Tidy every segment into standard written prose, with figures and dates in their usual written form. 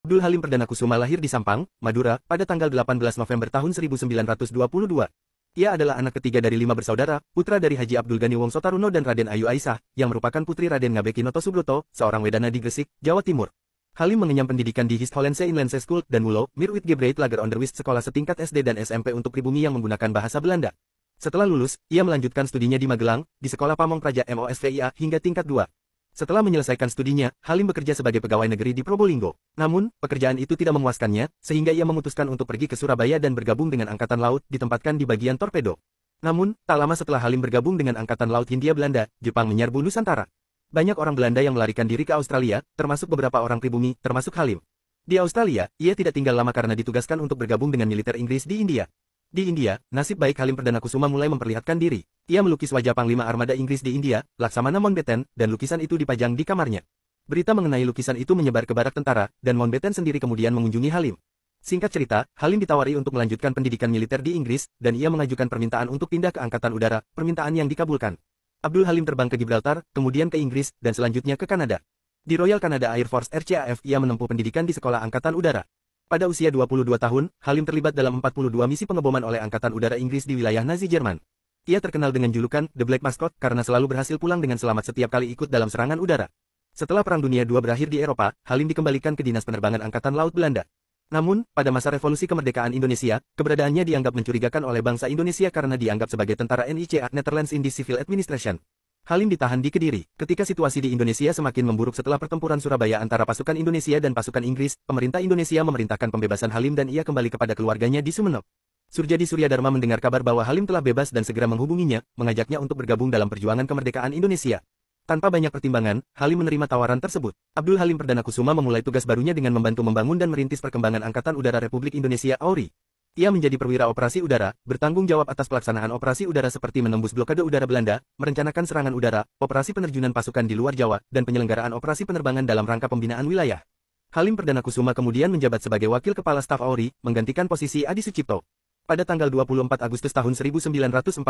Abdul Halim Perdana Kusuma lahir di Sampang, Madura, pada tanggal 18 November tahun 1922. Ia adalah anak ketiga dari 5 bersaudara, putra dari Haji Abdul Ghani Wongso Taruno dan Raden Ayu Aisyah, yang merupakan putri Raden Ngabeki Noto Subroto, seorang wedana di Gresik, Jawa Timur. Halim mengenyam pendidikan di East Hollandse Inlandse School dan Mulo, Mirwit Gebreid Lager Onderwijs sekolah setingkat SD dan SMP untuk pribumi yang menggunakan bahasa Belanda. Setelah lulus, ia melanjutkan studinya di Magelang, di Sekolah Pamong Praja MOSVIA hingga tingkat 2. Setelah menyelesaikan studinya, Halim bekerja sebagai pegawai negeri di Probolinggo. Namun, pekerjaan itu tidak memuaskannya, sehingga ia memutuskan untuk pergi ke Surabaya dan bergabung dengan Angkatan Laut, ditempatkan di bagian torpedo. Namun, tak lama setelah Halim bergabung dengan Angkatan Laut Hindia Belanda, Jepang menyerbu Nusantara. Banyak orang Belanda yang melarikan diri ke Australia, termasuk beberapa orang pribumi, termasuk Halim. Di Australia, ia tidak tinggal lama karena ditugaskan untuk bergabung dengan militer Inggris di India. Di India, nasib baik Halim Perdana Kusuma mulai memperlihatkan diri. Ia melukis wajah Panglima Armada Inggris di India, Laksamana Mountbatten, dan lukisan itu dipajang di kamarnya. Berita mengenai lukisan itu menyebar ke barak tentara, dan Mountbatten sendiri kemudian mengunjungi Halim. Singkat cerita, Halim ditawari untuk melanjutkan pendidikan militer di Inggris, dan ia mengajukan permintaan untuk pindah ke Angkatan Udara, permintaan yang dikabulkan. Abdul Halim terbang ke Gibraltar, kemudian ke Inggris, dan selanjutnya ke Kanada. Di Royal Canada Air Force RCAF ia menempuh pendidikan di Sekolah Angkatan Udara. Pada usia 22 tahun, Halim terlibat dalam 42 misi pengeboman oleh Angkatan Udara Inggris di wilayah Nazi Jerman. Ia terkenal dengan julukan The Black Mascot karena selalu berhasil pulang dengan selamat setiap kali ikut dalam serangan udara. Setelah Perang Dunia II berakhir di Eropa, Halim dikembalikan ke Dinas Penerbangan Angkatan Laut Belanda. Namun, pada masa revolusi kemerdekaan Indonesia, keberadaannya dianggap mencurigakan oleh bangsa Indonesia karena dianggap sebagai tentara NICA Netherlands Indies Civil Administration. Halim ditahan di Kediri. Ketika situasi di Indonesia semakin memburuk setelah pertempuran Surabaya antara pasukan Indonesia dan pasukan Inggris, pemerintah Indonesia memerintahkan pembebasan Halim dan ia kembali kepada keluarganya di Sumeneb. Surjadi Suryadharma mendengar kabar bahwa Halim telah bebas dan segera menghubunginya, mengajaknya untuk bergabung dalam perjuangan kemerdekaan Indonesia. Tanpa banyak pertimbangan, Halim menerima tawaran tersebut. Abdul Halim Perdana Kusuma memulai tugas barunya dengan membantu membangun dan merintis perkembangan Angkatan Udara Republik Indonesia AURI. Ia menjadi perwira operasi udara, bertanggung jawab atas pelaksanaan operasi udara seperti menembus blokade udara Belanda, merencanakan serangan udara, operasi penerjunan pasukan di luar Jawa, dan penyelenggaraan operasi penerbangan dalam rangka pembinaan wilayah. Halim Perdana Kusuma kemudian menjabat sebagai Wakil Kepala Staf AURI, menggantikan posisi Adi Sucipto. Pada tanggal 24 Agustus tahun 1947,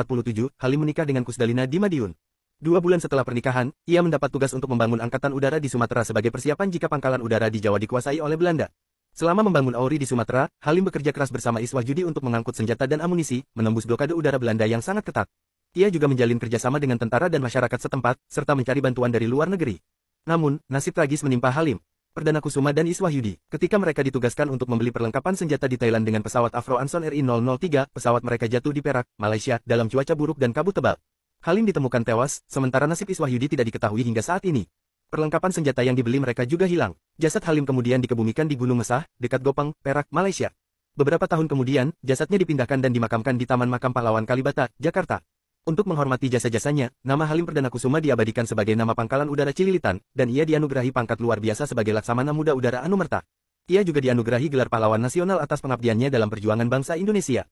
Halim menikah dengan Kusdalina di Madiun. 2 bulan setelah pernikahan, ia mendapat tugas untuk membangun Angkatan Udara di Sumatera sebagai persiapan jika pangkalan udara di Jawa dikuasai oleh Belanda. Selama membangun AURI di Sumatera, Halim bekerja keras bersama Iswah Judi untuk mengangkut senjata dan amunisi, menembus blokade udara Belanda yang sangat ketat. Ia juga menjalin kerjasama dengan tentara dan masyarakat setempat, serta mencari bantuan dari luar negeri. Namun, nasib tragis menimpa Halim Perdana Kusuma dan Iswah Yudi. Ketika mereka ditugaskan untuk membeli perlengkapan senjata di Thailand dengan pesawat Afro Anson RI-003, pesawat mereka jatuh di Perak, Malaysia, dalam cuaca buruk dan kabut tebal. Halim ditemukan tewas, sementara nasib Iswah Yudi tidak diketahui hingga saat ini. Perlengkapan senjata yang dibeli mereka juga hilang. Jasad Halim kemudian dikebumikan di Gunung Mesah, dekat Gopeng, Perak, Malaysia. Beberapa tahun kemudian, jasadnya dipindahkan dan dimakamkan di Taman Makam Pahlawan Kalibata, Jakarta. Untuk menghormati jasa-jasanya, nama Halim Perdana Kusuma diabadikan sebagai nama Pangkalan Udara Cililitan, dan ia dianugerahi pangkat luar biasa sebagai Laksamana Muda Udara Anumerta. Ia juga dianugerahi gelar pahlawan nasional atas pengabdiannya dalam perjuangan bangsa Indonesia.